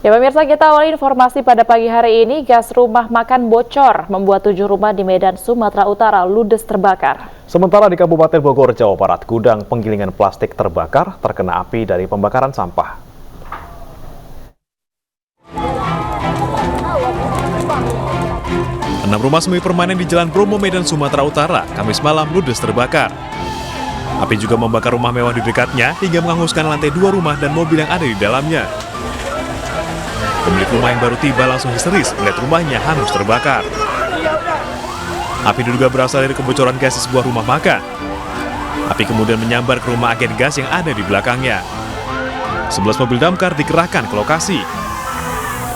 Ya pemirsa, kita awali informasi pada pagi hari ini. Gas rumah makan bocor membuat 7 rumah di Medan, Sumatera Utara ludes terbakar. Sementara di Kabupaten Bogor, Jawa Barat, gudang penggilingan plastik terbakar terkena api dari pembakaran sampah. Enam rumah semi permanen di Jalan Bromo, Medan, Sumatera Utara, Kamis malam ludes terbakar. Api juga membakar rumah mewah di dekatnya hingga menghanguskan lantai 2 rumah dan mobil yang ada di dalamnya. Pemilik rumah yang baru tiba langsung histeris melihat rumahnya hangus terbakar. Api diduga berasal dari kebocoran gas di sebuah rumah makan. Api kemudian menyambar ke rumah agen gas yang ada di belakangnya. 11 mobil damkar dikerahkan ke lokasi.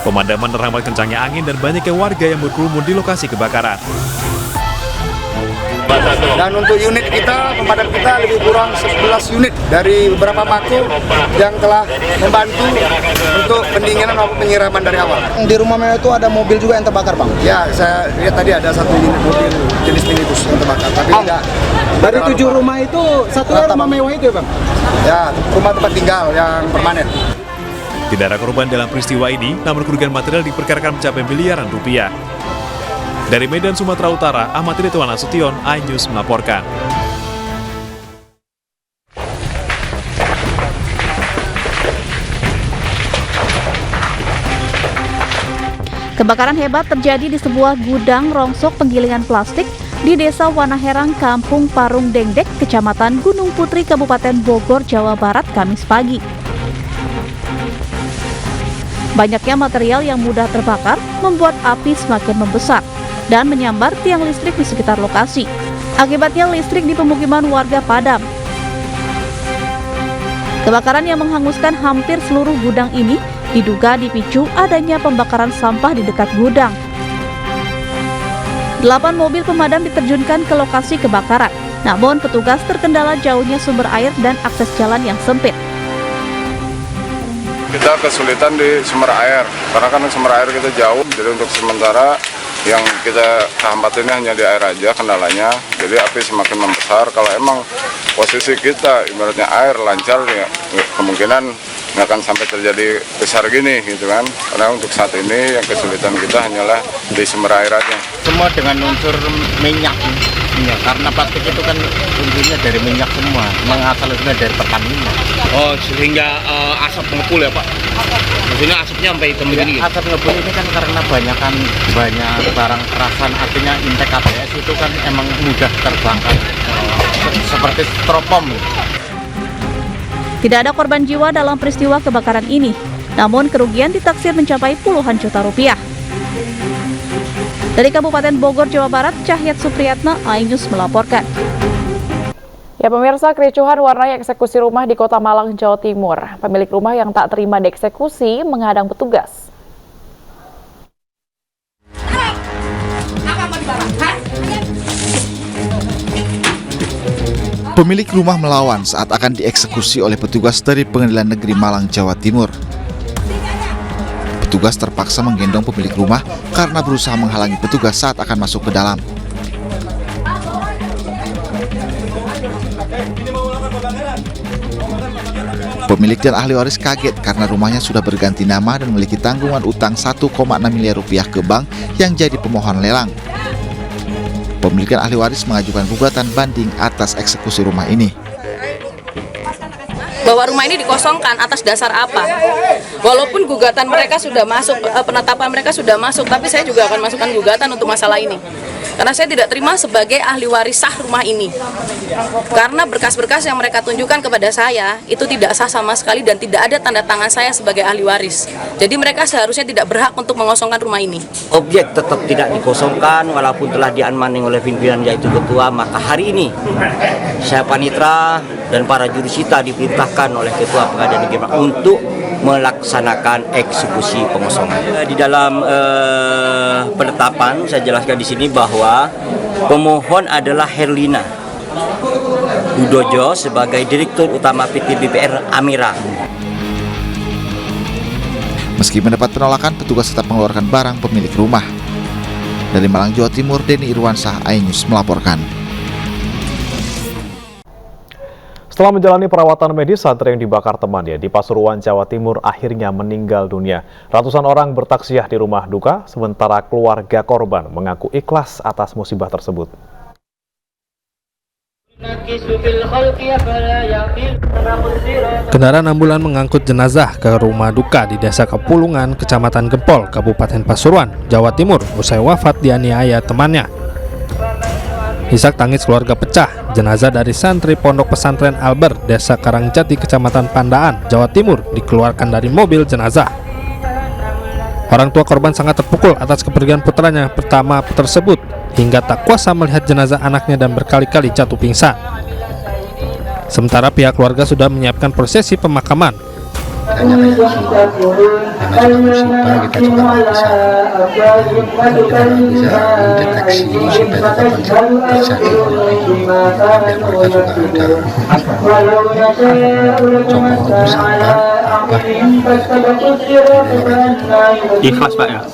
Pemadaman terhambat kencangnya angin dan banyaknya warga yang berkerumun di lokasi kebakaran. Dan untuk unit kita, pemadam kita lebih kurang 11 unit dari beberapa paku yang telah membantu untuk pendinginan maupun penyiraman dari awal. Di rumah mewah itu ada mobil juga yang terbakar, Bang? Ya, saya lihat tadi ada satu unit mobil jenis minibus yang terbakar. Tapi tidak. Dari 7 rumah itu, satunya rumah mewah itu ya, Bang? Ya, rumah tempat tinggal yang permanen. Tidak ada korban dalam peristiwa ini, namun kerugian material diperkirakan mencapai miliaran rupiah. Dari Medan, Sumatera Utara, Ahmad Ridwan Nasution, iNews melaporkan. Kebakaran hebat terjadi di sebuah gudang rongsok penggilingan plastik di Desa Wanaherang, Kampung Parung Dengdek, Kecamatan Gunung Putri, Kabupaten Bogor, Jawa Barat, Kamis pagi. Banyaknya material yang mudah terbakar membuat api semakin membesar dan menyambar tiang listrik di sekitar lokasi. Akibatnya listrik di pemukiman warga padam. Kebakaran yang menghanguskan hampir seluruh gudang ini diduga dipicu adanya pembakaran sampah di dekat gudang. 8 mobil pemadam diterjunkan ke lokasi kebakaran, namun petugas terkendala jauhnya sumber air dan akses jalan yang sempit. Kita kesulitan di sumber air, karena kan sumber air kita jauh, jadi untuk sementara yang kita hambat ini hanya di air aja kendalanya, jadi api semakin membesar. Kalau emang posisi kita ibaratnya air lancar ya kemungkinan nggak akan sampai terjadi besar gini gitu kan, karena untuk saat ini yang kesulitan kita hanyalah di sumber air aja. Semua dengan unsur minyak, karena plastik itu kan unsurnya dari minyak semua, memang asalnya dari Pertamina. Oh, sehingga asap mengepul ya Pak? Maksudnya asapnya sampai hitam begini? Asap ngepul ini kan karena banyak barang kerasan, artinya impact ABS itu kan emang mudah terbakar, seperti stropom. Tidak ada korban jiwa dalam peristiwa kebakaran ini, namun kerugian ditaksir mencapai puluhan juta rupiah. Dari Kabupaten Bogor, Jawa Barat, Cahyat Supriyatna, iNews melaporkan. Ya pemirsa, kericuhan warnai eksekusi rumah di Kota Malang, Jawa Timur. Pemilik rumah yang tak terima dieksekusi menghadang petugas. Pemilik rumah melawan saat akan dieksekusi oleh petugas dari Pengadilan Negeri Malang, Jawa Timur. Petugas terpaksa menggendong pemilik rumah karena berusaha menghalangi petugas saat akan masuk ke dalam. Pemilik dan ahli waris kaget karena rumahnya sudah berganti nama dan memiliki tanggungan utang 1,6 miliar rupiah ke bank yang jadi pemohon lelang. Pemilik dan ahli waris mengajukan gugatan banding atas eksekusi rumah ini. Bahwa rumah ini dikosongkan atas dasar apa? Walaupun gugatan mereka sudah masuk, penetapan mereka sudah masuk, tapi saya juga akan masukkan gugatan untuk masalah ini. Karena saya tidak terima sebagai ahli waris sah rumah ini. Karena berkas-berkas yang mereka tunjukkan kepada saya itu tidak sah sama sekali dan tidak ada tanda tangan saya sebagai ahli waris. Jadi mereka seharusnya tidak berhak untuk mengosongkan rumah ini. Objek tetap tidak dikosongkan walaupun telah diamankan oleh pimpinan yaitu ketua, maka hari ini saya panitra dan para jurusita diperintahkan oleh ketua Pengadilan Negeri untuk melaksanakan eksekusi pengosongan. Di dalam penetapan saya jelaskan di sini bahwa pemohon adalah Herlina Udojo sebagai Direktur Utama PT BPR Amira. Meski mendapat penolakan, petugas tetap mengeluarkan barang pemilik rumah. Dari Malang, Jawa Timur, Denny Irwansyah, iNews melaporkan. Setelah menjalani perawatan medis, santri yang dibakar temannya di Pasuruan, Jawa Timur akhirnya meninggal dunia. Ratusan orang bertaksiah di rumah duka, sementara keluarga korban mengaku ikhlas atas musibah tersebut. Kendaraan ambulan mengangkut jenazah ke rumah duka di Desa Kepulungan, Kecamatan Gempol, Kabupaten Pasuruan, Jawa Timur, usai wafat dianiaya temannya. Isak tangis keluarga pecah. Jenazah dari santri Pondok Pesantren Albert, Desa Karangjati, Kecamatan Pandaan, Jawa Timur, dikeluarkan dari mobil jenazah. Orang tua korban sangat terpukul atas kepergian putranya pertama tersebut, hingga tak kuasa melihat jenazah anaknya dan berkali-kali jatuh pingsan. Sementara pihak keluarga sudah menyiapkan prosesi pemakaman. Namanya juga musibah, kita juga bisa mendeteksi supaya teman bisa dilakukan, dan mereka juga ada coba bersama ikhlas Pak ya?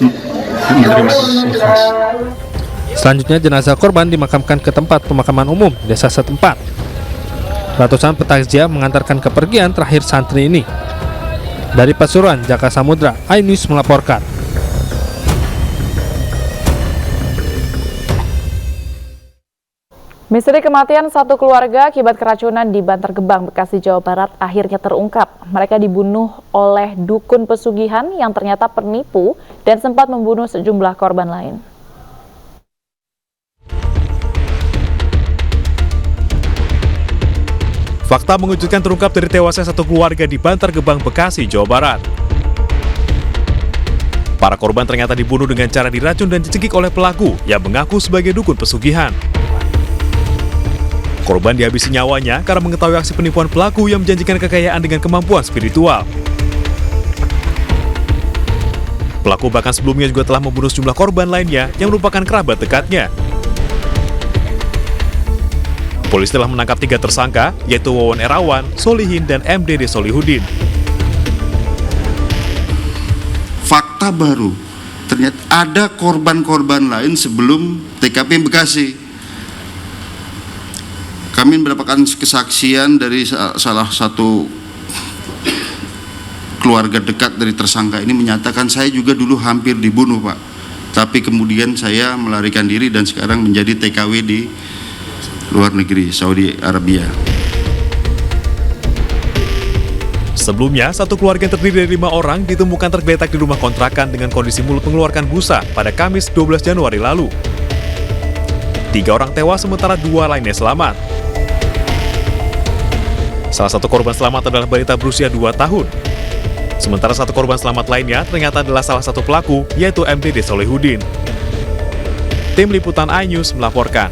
ikhlas. Selanjutnya jenazah korban dimakamkan ke tempat pemakaman umum desa setempat. Ratusan petakziah mengantarkan kepergian terakhir santri ini. Dari Pasuruan, Jaka Samudra, iNews melaporkan. Misteri kematian satu keluarga akibat keracunan di Bantar Gebang, Bekasi, Jawa Barat akhirnya terungkap. Mereka dibunuh oleh dukun pesugihan yang ternyata penipu dan sempat membunuh sejumlah korban lain. Fakta mengejutkan terungkap dari tewasnya satu keluarga di Bantar Gebang, Bekasi, Jawa Barat. Para korban ternyata dibunuh dengan cara diracun dan dicekik oleh pelaku yang mengaku sebagai dukun pesugihan. Korban dihabisi nyawanya karena mengetahui aksi penipuan pelaku yang menjanjikan kekayaan dengan kemampuan spiritual. Pelaku bahkan sebelumnya juga telah membunuh sejumlah korban lainnya yang merupakan kerabat dekatnya. Polisi telah menangkap 3 tersangka, yaitu Wawan Erawan, Solihin, dan MDD Solihudin. Fakta baru, ternyata ada korban-korban lain sebelum TKP Bekasi. Kami mendapatkan kesaksian dari salah satu keluarga dekat dari tersangka ini menyatakan, saya juga dulu hampir dibunuh Pak, tapi kemudian saya melarikan diri dan sekarang menjadi TKW di luar negeri, Saudi Arabia. Sebelumnya, satu keluarga yang terdiri dari 5 orang ditemukan tergeletak di rumah kontrakan dengan kondisi mulut mengeluarkan busa pada Kamis 12 Januari lalu. 3 orang tewas sementara 2 lainnya selamat. Salah satu korban selamat adalah balita berusia 2 tahun. Sementara satu korban selamat lainnya ternyata adalah salah satu pelaku, yaitu MDD Solihudin. Tim Liputan iNews melaporkan.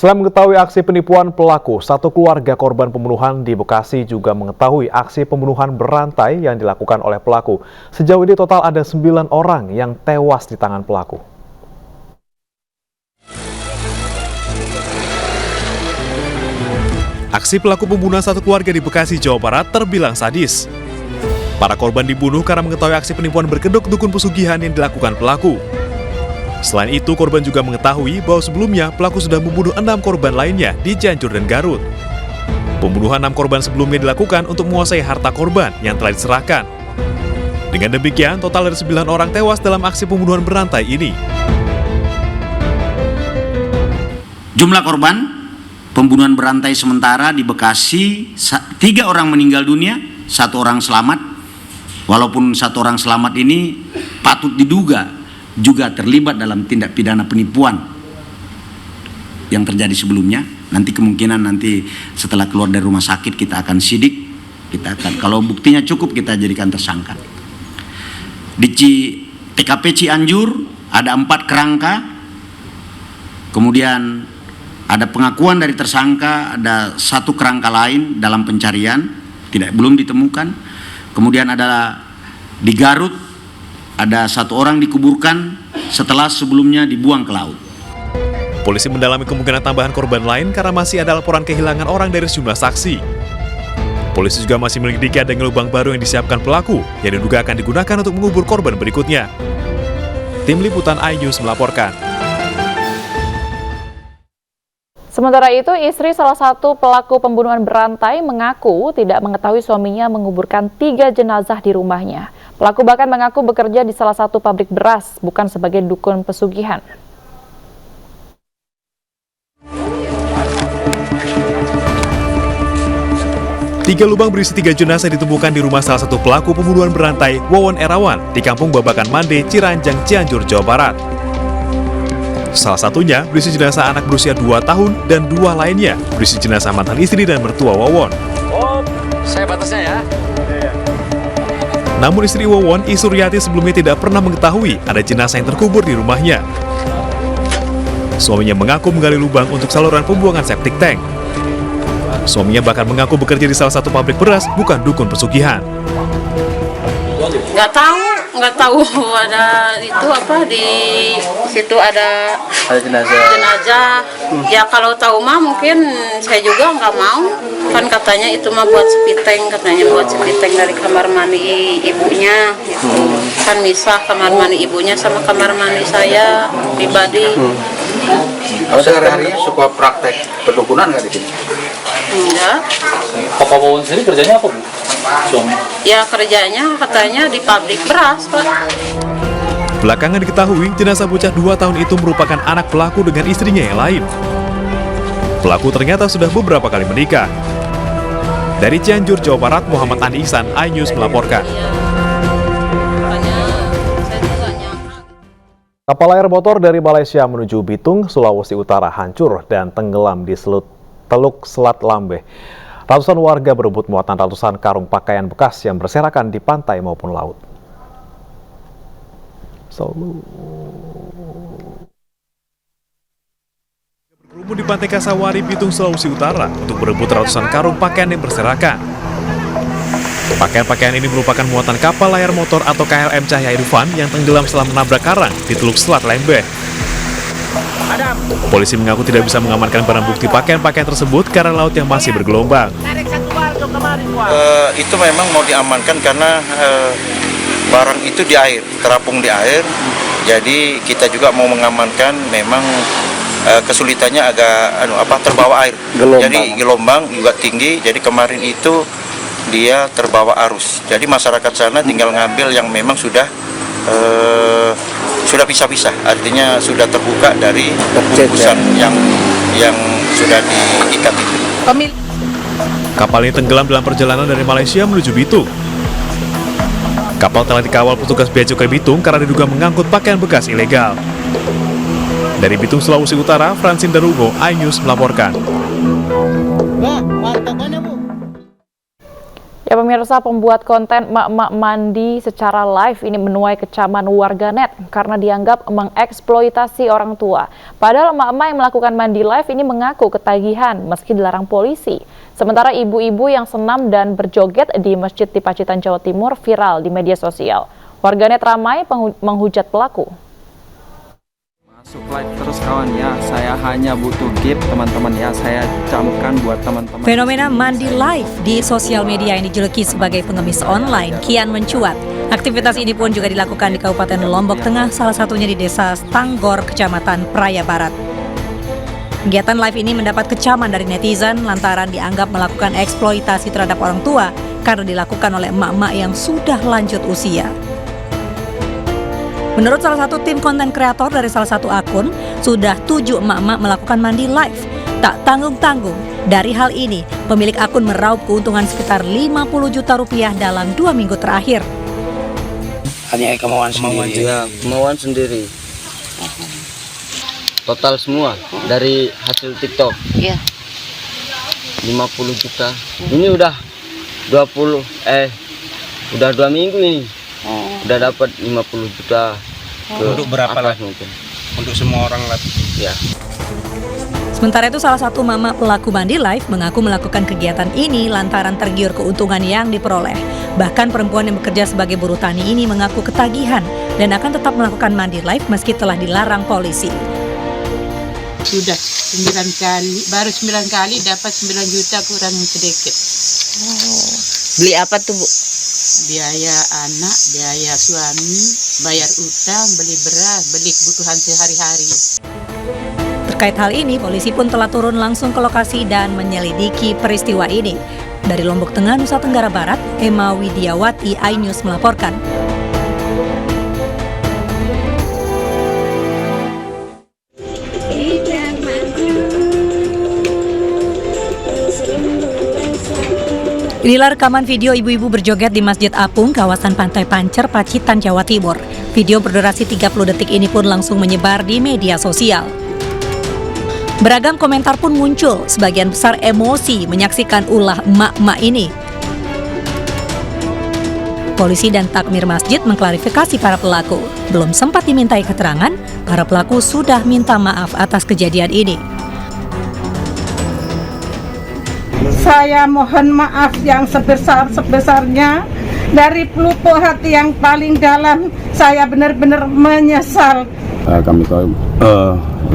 Selain mengetahui aksi penipuan pelaku, satu keluarga korban pembunuhan di Bekasi juga mengetahui aksi pembunuhan berantai yang dilakukan oleh pelaku. Sejauh ini total ada 9 orang yang tewas di tangan pelaku. Aksi pelaku pembunuhan satu keluarga di Bekasi, Jawa Barat terbilang sadis. Para korban dibunuh karena mengetahui aksi penipuan berkedok dukun pesugihan yang dilakukan pelaku. Selain itu, korban juga mengetahui bahwa sebelumnya pelaku sudah membunuh 6 korban lainnya di Cianjur dan Garut. Pembunuhan 6 korban sebelumnya dilakukan untuk menguasai harta korban yang telah diserahkan. Dengan demikian, total ada 9 orang tewas dalam aksi pembunuhan berantai ini. Jumlah korban pembunuhan berantai sementara di Bekasi, 3 orang meninggal dunia, 1 orang selamat. Walaupun 1 orang selamat ini patut diduga juga terlibat dalam tindak pidana penipuan yang terjadi sebelumnya. Nanti kemungkinan setelah keluar dari rumah sakit kita akan sidik, kalau buktinya cukup kita jadikan tersangka. Di TKP Cianjur ada 4 kerangka, kemudian ada pengakuan dari tersangka, ada 1 kerangka lain dalam pencarian belum ditemukan. Kemudian ada di Garut ada 1 orang dikuburkan setelah sebelumnya dibuang ke laut. Polisi mendalami kemungkinan tambahan korban lain karena masih ada laporan kehilangan orang dari sejumlah saksi. Polisi juga masih menyelidiki adanya lubang baru yang disiapkan pelaku yang diduga akan digunakan untuk mengubur korban berikutnya. Tim Liputan iNews melaporkan. Sementara itu, istri salah satu pelaku pembunuhan berantai mengaku tidak mengetahui suaminya menguburkan 3 jenazah di rumahnya. Pelaku bahkan mengaku bekerja di salah satu pabrik beras, bukan sebagai dukun pesugihan. Tiga lubang berisi 3 jenazah ditemukan di rumah salah satu pelaku pembunuhan berantai, Wawon Erawan, di Kampung Babakan Mande, Ciranjang, Cianjur, Jawa Barat. Salah satunya berisi jenazah anak berusia 2 tahun dan 2 lainnya berisi jenazah mantan istri dan mertua Wawon. Oh, saya batasnya ya. Namun istri Wawon, I Suryati, sebelumnya tidak pernah mengetahui ada jenazah yang terkubur di rumahnya. Suaminya mengaku menggali lubang untuk saluran pembuangan septic tank. Suaminya bahkan mengaku bekerja di salah satu pabrik beras, bukan dukun pesugihan. Nggak tahu ada itu apa di situ ada jenazah. Ya kalau tahu mah mungkin saya juga nggak mau. Kan katanya itu mah buat sepiteng, katanya buat sepiteng dari kamar mandi ibunya. Gitu. Kan misah kamar mandi ibunya sama kamar mandi saya pribadi. Kalau sehari-hari suka praktek perdukunan nggak di sini? Enggak. Papa Wawon sendiri kerjanya apa, Bu? Suami? Ya kerjanya katanya di pabrik beras, Pak. Belakangan diketahui jenazah bocah 2 tahun itu merupakan anak pelaku dengan istrinya yang lain. Pelaku ternyata sudah beberapa kali menikah. Dari Cianjur, Jawa Barat, Muhammad Andi Ihsan, iNews melaporkan. Kapal layar motor dari Malaysia menuju Bitung, Sulawesi Utara hancur dan tenggelam di Teluk Selat Lambe. Ratusan warga berebut muatan ratusan karung pakaian bekas yang berserakan di pantai maupun laut. Berkerumun di Pantai Kasawari, Bitung, Sulawesi Utara untuk berebut ratusan karung pakaian yang berserakan. Pakaian-pakaian ini merupakan muatan kapal layar motor atau KLM Cahya Irfan yang tenggelam setelah menabrak karang di Teluk Selat Lambe. Polisi mengaku tidak bisa mengamankan barang bukti pakaian-pakaian tersebut karena laut yang masih bergelombang. Itu memang mau diamankan karena barang itu di air, terapung di air. Jadi kita juga mau mengamankan, memang kesulitannya agak terbawa air. Jadi gelombang juga tinggi. Jadi kemarin itu dia terbawa arus. Jadi masyarakat sana tinggal ngambil yang memang sudah pisah-pisah, artinya sudah terbuka dari bungkusan yang sudah diikat itu. Kapal ini tenggelam dalam perjalanan dari Malaysia menuju Bitung. Kapal telah dikawal petugas Bea Cukai Bitung karena diduga mengangkut pakaian bekas ilegal. Dari Bitung, Sulawesi Utara, Francine Darugo, iNews melaporkan. Ya pemirsa, pembuat konten emak-emak mandi secara live ini menuai kecaman warganet karena dianggap mengeksploitasi orang tua. Padahal emak-emak yang melakukan mandi live ini mengaku ketagihan meski dilarang polisi. Sementara ibu-ibu yang senam dan berjoget di masjid di Pacitan, Jawa Timur viral di media sosial. Warganet ramai menghujat pelaku. Masuk live terus kawan ya, saya hanya butuh gift teman-teman ya, saya camkan buat teman-teman. Fenomena mandi live di sosial media yang dijuluki sebagai pengemis online kian mencuat. Aktivitas ini pun juga dilakukan di Kabupaten Lombok Tengah, salah satunya di Desa Stanggor, Kecamatan Praia Barat. Kegiatan live ini mendapat kecaman dari netizen lantaran dianggap melakukan eksploitasi terhadap orang tua karena dilakukan oleh emak-emak yang sudah lanjut usia. Menurut salah satu tim konten kreator dari salah satu akun, sudah 7 emak-emak melakukan mandi live. Tak tanggung-tanggung, dari hal ini, pemilik akun meraup keuntungan sekitar 50 juta rupiah dalam 2 minggu terakhir. Hanya kemauan sendiri. Ya, kemauan sendiri. Total semua dari hasil TikTok. Iya. 50 juta. Ini udah 2 minggu ini. Udah dapat 50 juta. Untuk berapa lah mungkin? Untuk semua orang lah. Ya. Sementara itu salah satu mama pelaku mandi live mengaku melakukan kegiatan ini lantaran tergiur keuntungan yang diperoleh. Bahkan perempuan yang bekerja sebagai buruh tani ini mengaku ketagihan dan akan tetap melakukan mandi live meski telah dilarang polisi. Sudah 9 kali, baru 9 kali dapat 9 juta kurang sedikit. Beli apa tuh Bu? Biaya anak, biaya suami, bayar utang, beli beras, beli kebutuhan sehari-hari. Terkait hal ini, polisi pun telah turun langsung ke lokasi dan menyelidiki peristiwa ini. Dari Lombok Tengah, Nusa Tenggara Barat, Emma Widiawati, iNews melaporkan. Inilah rekaman video ibu-ibu berjoget di Masjid Apung, kawasan Pantai Pancer, Pacitan, Jawa Timur. Video berdurasi 30 detik ini pun langsung menyebar di media sosial. Beragam komentar pun muncul, sebagian besar emosi menyaksikan ulah emak-emak ini. Polisi dan takmir masjid mengklarifikasi para pelaku. Belum sempat dimintai keterangan, para pelaku sudah minta maaf atas kejadian ini. Saya mohon maaf yang sebesar-sebesarnya. Dari pelupuk hati yang paling dalam, saya benar-benar menyesal. Kami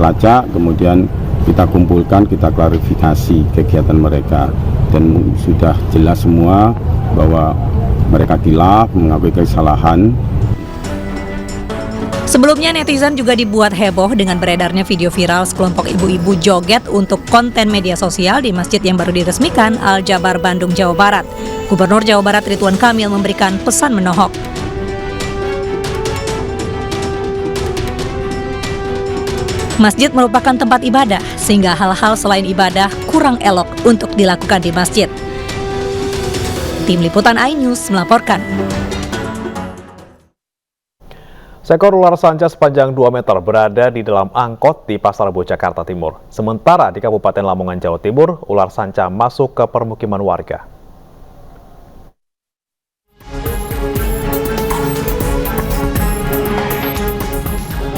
lacak, kemudian kita kumpulkan, kita klarifikasi kegiatan mereka. Dan sudah jelas semua bahwa mereka khilaf, mengakui kesalahan. Sebelumnya netizen juga dibuat heboh dengan beredarnya video viral sekelompok ibu-ibu joget untuk konten media sosial di masjid yang baru diresmikan Al-Jabar, Bandung, Jawa Barat. Gubernur Jawa Barat Ridwan Kamil memberikan pesan menohok. Masjid merupakan tempat ibadah, sehingga hal-hal selain ibadah kurang elok untuk dilakukan di masjid. Tim Liputan iNews melaporkan. Seekor ular sanca sepanjang 2 meter berada di dalam angkot di Pasar Rebo, Jakarta Timur. Sementara di Kabupaten Lamongan, Jawa Timur, ular sanca masuk ke permukiman warga.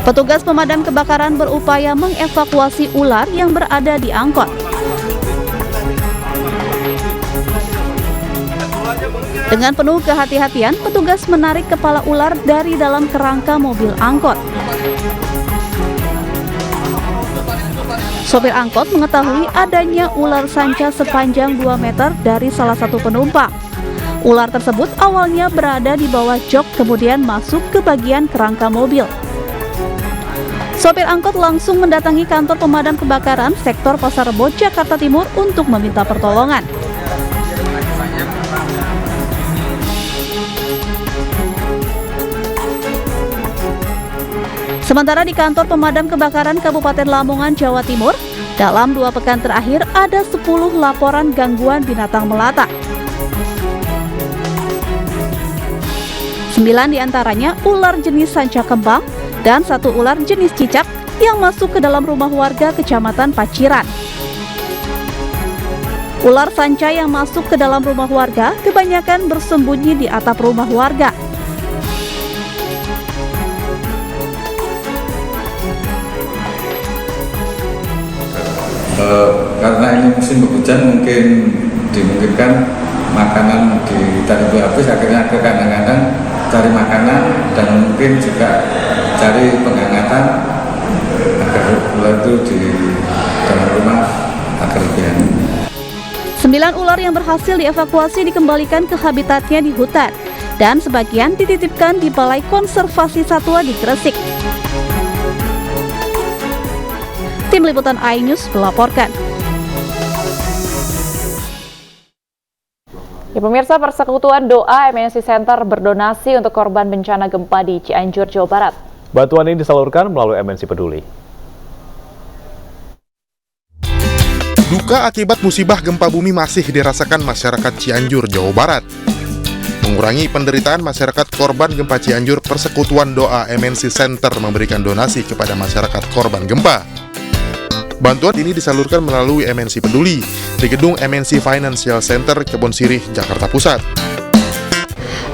Petugas pemadam kebakaran berupaya mengevakuasi ular yang berada di angkot. Dengan penuh kehati-hatian, petugas menarik kepala ular dari dalam kerangka mobil angkot. Sopir angkot mengetahui adanya ular sanca sepanjang 2 meter dari salah satu penumpang. Ular tersebut awalnya berada di bawah jok, kemudian masuk ke bagian kerangka mobil. Sopir angkot langsung mendatangi kantor pemadam kebakaran sektor Pasar Rebo, Jakarta Timur untuk meminta pertolongan. Sementara di kantor pemadam kebakaran Kabupaten Lamongan, Jawa Timur, dalam 2 pekan terakhir ada 10 laporan gangguan binatang melata. 9 diantaranya ular jenis sanca kembang dan 1 ular jenis cicak yang masuk ke dalam rumah warga Kecamatan Paciran. Ular sanca yang masuk ke dalam rumah warga kebanyakan bersembunyi di atap rumah warga. Karena ini musim hujan, mungkin dimungkinkan makanan ditaruh habis, akhirnya ke kandang-kandang cari makanan dan mungkin juga cari penghangatan agar ular itu di dalam rumah agar lebih aman. 9 ular yang berhasil dievakuasi dikembalikan ke habitatnya di hutan dan sebagian dititipkan di Balai Konservasi Satwa di Gresik. Tim Liputan iNews melaporkan. Ya, pemirsa, Persekutuan Doa MNC Center berdonasi untuk korban bencana gempa di Cianjur, Jawa Barat. Bantuan ini disalurkan melalui MNC Peduli. Duka akibat musibah gempa bumi masih dirasakan masyarakat Cianjur, Jawa Barat. Mengurangi penderitaan masyarakat korban gempa Cianjur, Persekutuan Doa MNC Center memberikan donasi kepada masyarakat korban gempa. Bantuan ini disalurkan melalui MNC Peduli di gedung MNC Financial Center, Kebon Sirih, Jakarta Pusat.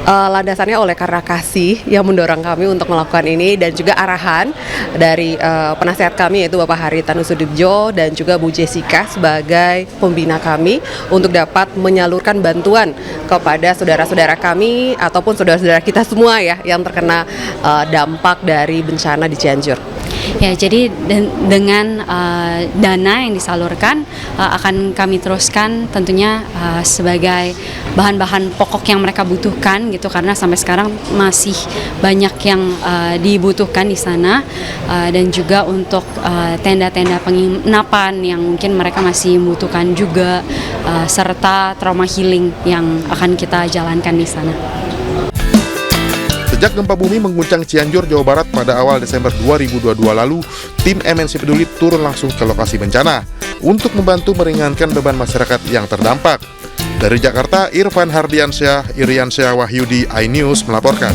Landasannya oleh karena kasih yang mendorong kami untuk melakukan ini dan juga arahan dari penasehat kami yaitu Bapak Haritanu Sudibjo dan juga Bu Jessica sebagai pembina kami untuk dapat menyalurkan bantuan kepada saudara-saudara kami ataupun saudara-saudara kita semua ya yang terkena dampak dari bencana di Cianjur. Ya, jadi dengan dana yang disalurkan akan kami teruskan tentunya sebagai bahan-bahan pokok yang mereka butuhkan gitu, karena sampai sekarang masih banyak yang dibutuhkan di sana, dan juga untuk tenda-tenda penginapan yang mungkin mereka masih membutuhkan juga, serta trauma healing yang akan kita jalankan di sana. Sejak gempa bumi mengguncang Cianjur, Jawa Barat pada awal Desember 2022 lalu, tim MNC Peduli turun langsung ke lokasi bencana untuk membantu meringankan beban masyarakat yang terdampak. Dari Jakarta, Irfan Hardiansyah, Iriansyah Wahyudi, iNews melaporkan.